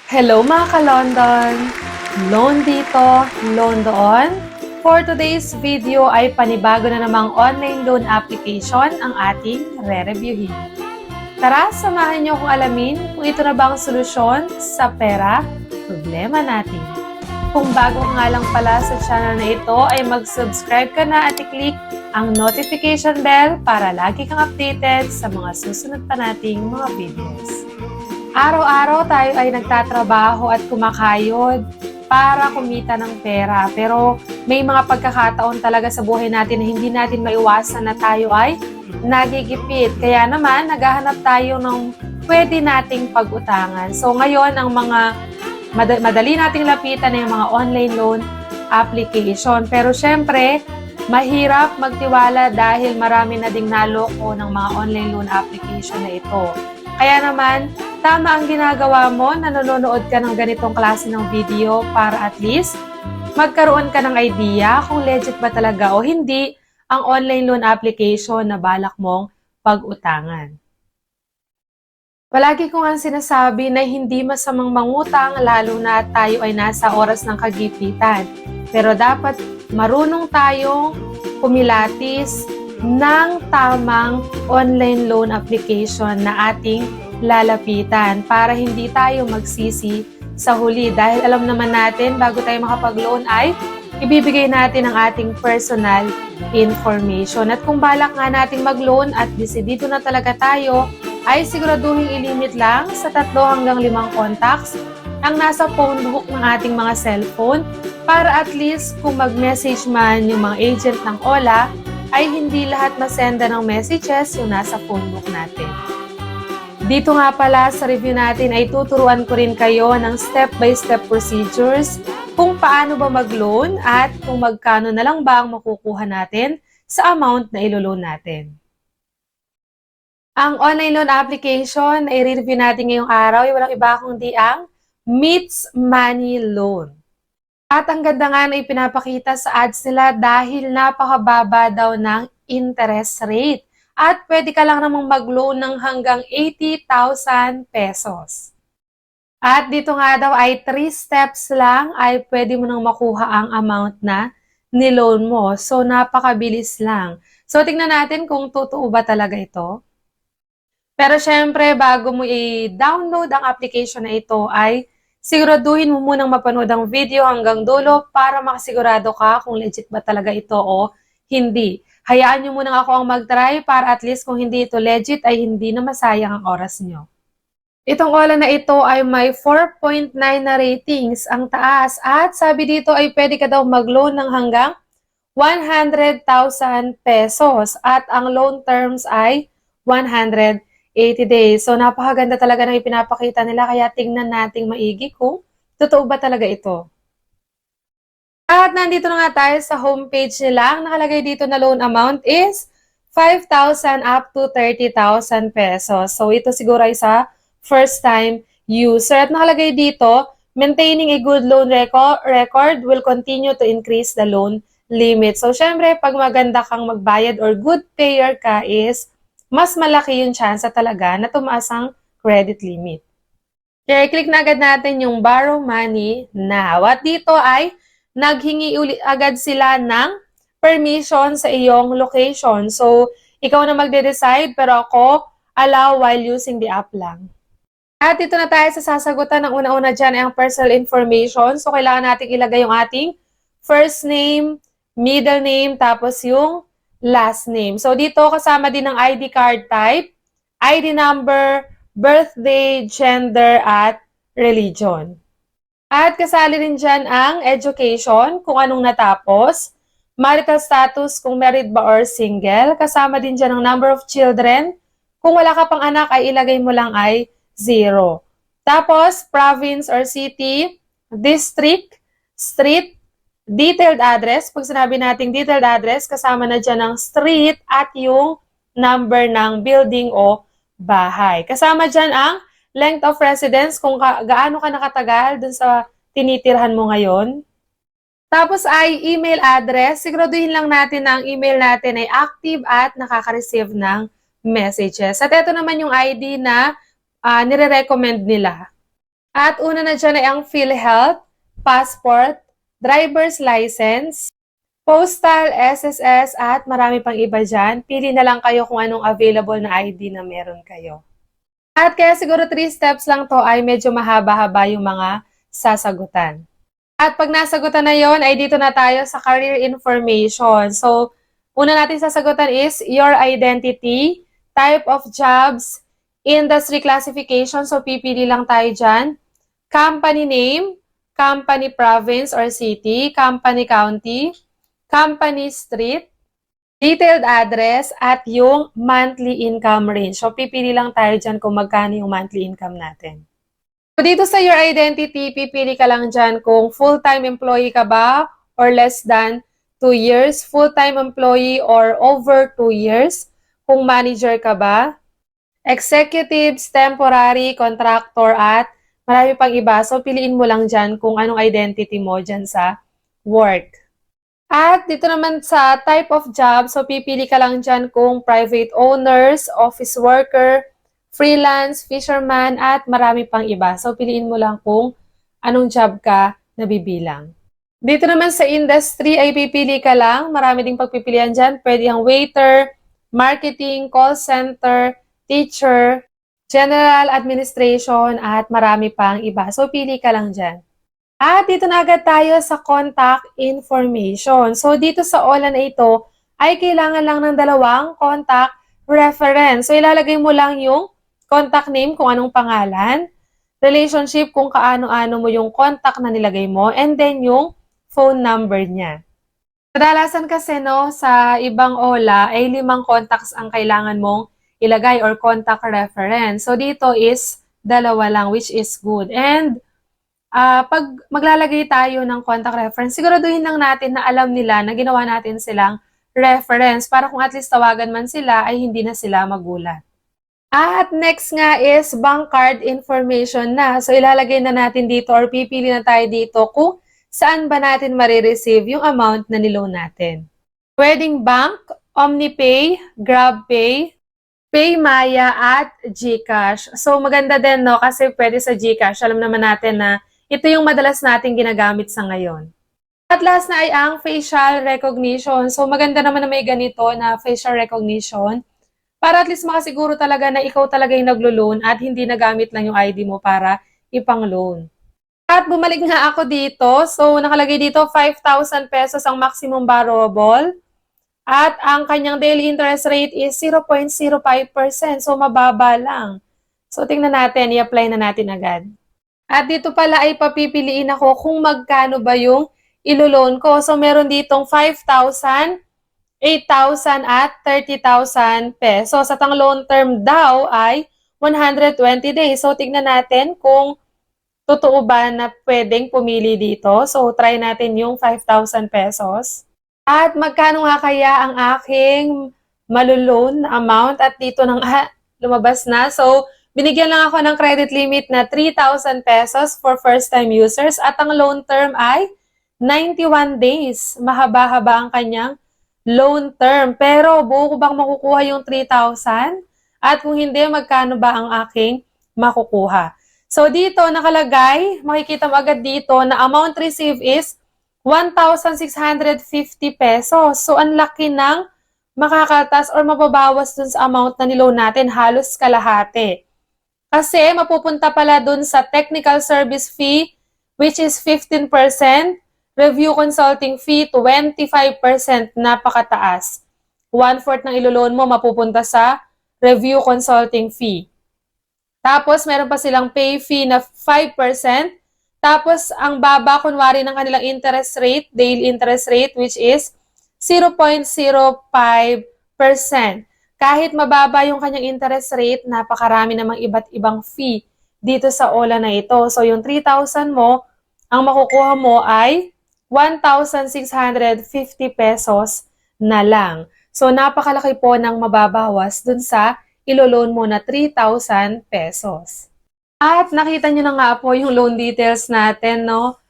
Hello mga ka-London! Loan dito, loan doon. For today's video ay panibago na namang online loan application ang ating re-reviewin. Tara, samahan niyo kung alamin kung ito na ba ang solusyon sa pera problema natin. Kung bago nga lang pala sa channel na ito ay mag-subscribe ka na at i-click ang notification bell para lagi kang updated sa mga susunod pa nating mga videos. Araw-araw tayo ay nagtatrabaho at kumakayod para kumita ng pera. Pero may mga pagkakataon talaga sa buhay natin na hindi natin maiwasan na tayo ay nagigipit. Kaya naman, naghahanap tayo ng pwede nating pag-utangan. So ngayon, ang mga madali nating lapitan ay yung mga online loan application. Pero syempre, mahirap magtiwala dahil marami na ding naloko ng mga online loan application na ito. Kaya naman, tama ang ginagawa mo na nanonood ka ng ganitong klase ng video para at least magkaroon ka ng idea kung legit ba talaga o hindi ang online loan application na balak mong pag-utangan. Palagi ko nga sinasabi na hindi masamang mangutang lalo na tayo ay nasa oras ng kagipitan. Pero dapat marunong tayong kumilatis ng tamang online loan application na ating lalapitan para hindi tayo magsisi sa huli. Dahil alam naman natin, bago tayo makapag-loan ay ibibigay natin ang ating personal information. At kung balak nga nating mag-loan at desidido na talaga tayo, ay siguraduhin ilimit lang sa 3 hanggang 5 contacts ang nasa phone book ng ating mga cellphone para at least kung mag-message man yung mga agent ng OLA, ay hindi lahat masenda ng messages yung nasa phone book natin. Dito nga pala sa review natin ay tuturuan ko rin kayo ng step-by-step procedures kung paano ba mag-loan at kung magkano na lang ba ang makukuha natin sa amount na ilo-loan natin. Ang online loan application na i-review natin ngayong araw ay walang iba kundi ang Meets Money Loan. At ang ganda nga na ipinapakita sa ads nila dahil napakababa daw ng interest rate. At pwede ka lang namang mag-loan ng hanggang 80,000 pesos. At dito nga daw ay 3 steps lang ay pwede mo nang makuha ang amount na niloan mo. So napakabilis lang. So tingnan natin kung totoo ba talaga ito. Pero syempre bago mo i-download ang application na ito ay siguraduhin mo munang mapanood ang video hanggang dulo para makasigurado ka kung legit ba talaga ito o hindi. Hayaan nyo munang ako ang mag-try para at least kung hindi ito legit ay hindi na masayang ang oras nyo. Itong OLA na ito ay may 4.9 na ratings ang taas at sabi dito ay pwede ka daw mag-loan ng hanggang 100,000 pesos at ang loan terms ay 180 days. So, napakaganda talaga ng ipinapakita nila kaya tingnan nating maigi kung totoo ba talaga ito. At nandito na nga tayo sa homepage nila. Ang nakalagay dito na loan amount is 5,000 up to 30,000 pesos. So, ito siguro ay sa first-time user. At nakalagay dito, maintaining a good loan record will continue to increase the loan limit. So, syempre, pag maganda kang magbayad or good payer ka is mas malaki yung chance talaga na tumaas ang credit limit. Kaya click na agad natin yung borrow money now. At dito ay naghingi agad sila ng permission sa iyong location. So, ikaw na magde-decide pero ako allow while using the app lang. At dito na tayo sa sasagutan. Ang una-una dyan ay ang personal information. So, kailangan natin ilagay yung ating first name, middle name, tapos yung last name. So, dito kasama din ang ID card type, ID number, birthday, gender, at religion. At kasali rin dyan ang education, kung anong natapos, marital status, kung married ba or single, kasama din dyan ang number of children. Kung wala ka pang anak, ay ilagay mo lang ay 0. Tapos, province or city, district, street, detailed address. Pag sinabi nating detailed address, kasama na dyan ang street at yung number ng building o bahay. Kasama dyan ang length of residence, kung gaano ka nakatagal dun sa tinitirhan mo ngayon. Tapos ay email address. Siguraduhin lang natin na ang email natin ay active at nakaka-receive ng messages. At ito naman yung ID na nire-recommend nila. At una na dyan ay ang PhilHealth, passport, driver's license, postal, SSS, at marami pang iba dyan. Pili na lang kayo kung anong available na ID na meron kayo. At kaya siguro 3 steps lang to ay medyo mahaba-haba yung mga sasagutan. At pag nasagutan na yon ay dito na tayo sa career information. So, una natin sasagutan is your identity, type of jobs, industry classification. So, pipili lang tayo dyan. Company name, company province or city, company county, company street, detailed address, at yung monthly income range. So, pipili lang tayo dyan kung magkano yung monthly income natin. So, dito sa your identity, pipili ka lang dyan kung full-time employee ka ba or less than 2 years, full-time employee or over 2 years, kung manager ka ba, executives, temporary, contractor, at marami pang iba. So, piliin mo lang dyan kung anong identity mo dyan sa work. At dito naman sa type of job, so pipili ka lang dyan kung private owners, office worker, freelance, fisherman, at marami pang iba. So piliin mo lang kung anong job ka nabibilang. Dito naman sa industry ay pipili ka lang. Marami ding pagpipilian dyan. Pwede ang waiter, marketing, call center, teacher, general administration, at marami pang iba. So pili ka lang dyan. At dito na agad tayo sa contact information. So, dito sa OLA na ito, ay kailangan lang ng 2 contact reference. So, ilalagay mo lang yung contact name kung anong pangalan, relationship kung kaano-ano mo yung contact na nilagay mo, and then yung phone number niya. Kadalasan kasi no, sa ibang OLA ay 5 contacts ang kailangan mong ilagay or contact reference. So, dito is 2 lang, which is good. And pag maglalagay tayo ng contact reference, siguraduhin lang natin na alam nila na ginawa natin silang reference para kung at least tawagan man sila ay hindi na sila magulat. At next nga is bank card information na. So ilalagay na natin dito or pipili na tayo dito kung saan ba natin marireceive yung amount na niloan natin. Pwedeng bank, OmniPay, GrabPay, PayMaya, at GCash. So maganda din no kasi pwede sa GCash. Alam naman natin na ito yung madalas nating ginagamit sa ngayon. At last na ay ang facial recognition. So maganda naman na may ganito na facial recognition para at least makasiguro talaga na ikaw talaga yung naglo-loan at hindi nagamit lang yung ID mo para ipang-loan. At bumalik nga ako dito. So nakalagay dito 5,000 pesos ang maximum borrowable. At ang kanyang daily interest rate is 0.05%. So mababa lang. So tingnan natin, i-apply na natin agad. At dito pala ay papipiliin ako kung magkano ba yung ilo-loan ko. So, meron ditong 5,000, 8,000, at 30,000 pesos. At ang loan term daw ay 120 days. So, tignan natin kung totoo ba na pwedeng pumili dito. So, try natin yung 5,000 pesos. At magkano nga kaya ang aking maluloan na amount? At dito nang lumabas na. So, binigyan lang ako ng credit limit na 3,000 pesos for first-time users at ang loan term ay 91 days. Mahaba-haba ang kanyang loan term. Pero buo ko bang makukuha yung 3,000? At kung hindi, magkano ba ang aking makukuha? So dito nakalagay, makikita mo agad dito na amount received is 1,650 pesos. So ang laki ng makakatas or mababawas dun sa amount na niloan natin, halos kalahati. Kasi mapupunta pala dun sa technical service fee, which is 15%, review consulting fee, 25%, napakataas. 1/4 ng ilo-loan mo mapupunta sa review consulting fee. Tapos, meron pa silang pay fee na 5%. Tapos, ang baba, kunwari, ng kanilang interest rate, daily interest rate, which is 0.05%. Kahit mababa yung kanyang interest rate, napakarami namang iba't ibang fee dito sa OLA na ito. So, yung 3,000 mo, ang makukuha mo ay 1,650 pesos na lang. So, napakalaki po ng mababawas dun sa ilo-loan mo na 3,000 pesos. At nakita nyo na nga po yung loan details natin, no?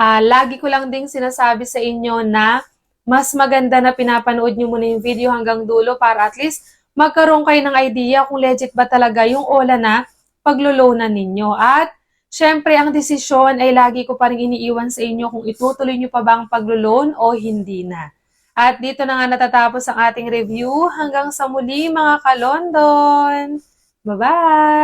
Lagi ko lang ding sinasabi sa inyo na mas maganda na pinapanood nyo muna yung video hanggang dulo para at least magkaroon kayo ng idea kung legit ba talaga yung OLA na paglo-loanan ninyo. At Siyempre, ang desisyon ay lagi ko pa rin iniiwan sa inyo kung itutuloy nyo pa ba ang paglo-loan o hindi na. At dito na nga natatapos ang ating review. Hanggang sa muli mga ka-London! Bye-bye!